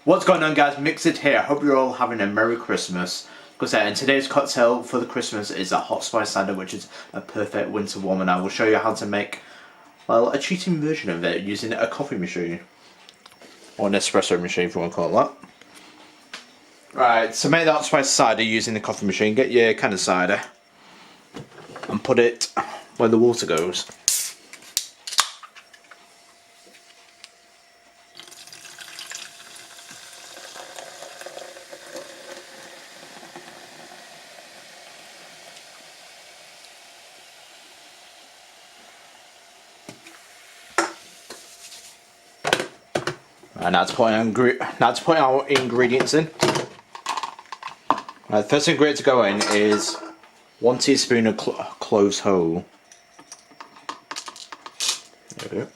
What's going on, guys? MixedSid here. I hope you're all having a Merry Christmas. And today's cocktail for the Christmas is a hot spice cider, which is a perfect winter warmer. And I will show you how to make, well, a cheating version of it using a coffee machine. Or an espresso machine, if you want to call it that. Right, so make the hot spice cider using the coffee machine. Get your can of cider and put it where the water goes. And now to put our ingredients in. The first ingredient to go in is 1 teaspoon of cloves whole. There we go.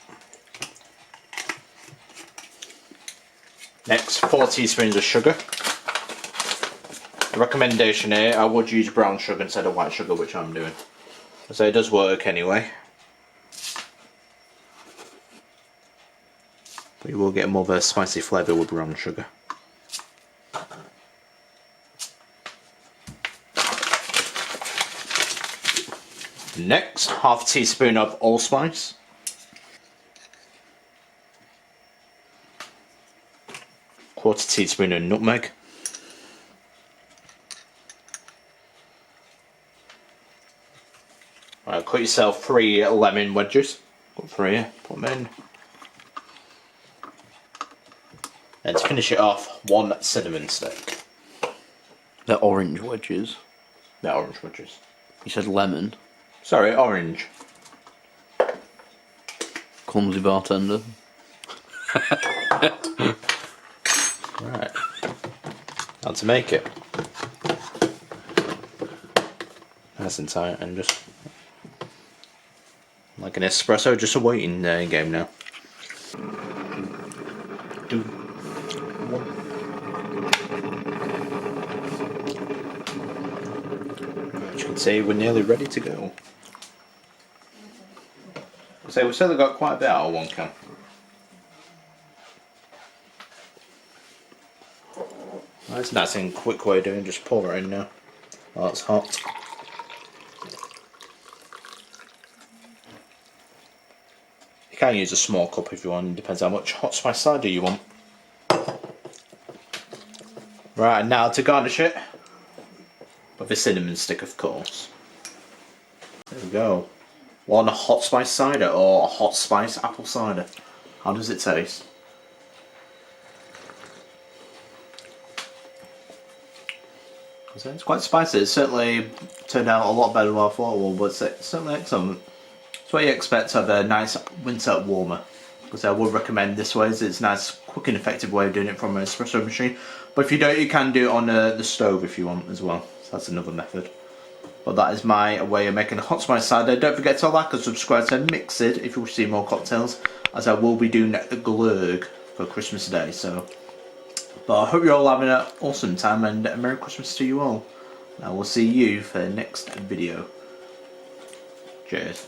Next, 4 teaspoons of sugar. The recommendation here, I would use brown sugar instead of white sugar, which I'm doing. So it does work anyway. But you will get more of a spicy flavour with brown sugar. Next, half a teaspoon of allspice. Quarter teaspoon of nutmeg. Right, cut yourself 3 lemon wedges. Got 3 here, put them in. And to finish it off, 1 cinnamon stick. They're orange wedges. They're orange wedges. You said lemon. Sorry, orange. Clumsy bartender. Right. Now to make it. Nice and tight and just like an espresso, just a waiting game now. 2, 1. As you can see, we're nearly ready to go. So we've still got quite a bit out of 1 can. That's a nice and quick way of doing it, just pour it in now while it's hot. You can use a small cup if you want, it depends how much hot spice cider you want. Right, now to garnish it with a cinnamon stick, of course. There we go. 1 hot spice cider or a hot spice apple cider. How does it taste? It's quite spicy. It's certainly turned out a lot better than I thought it would, but it's certainly excellent. It's what you expect to have a nice winter warmer. Because I would recommend this way, as it's a nice, quick and effective way of doing it from an espresso machine. But if you don't, you can do it on the stove if you want as well. So that's another method. But that is my way of making a hot spice cider. Don't forget to like and subscribe to MixedSid if you wish to see more cocktails, as I will be doing the Glögg for Christmas Day. But I hope you're all having an awesome time, and a Merry Christmas to you all. I will see you for the next video. Cheers.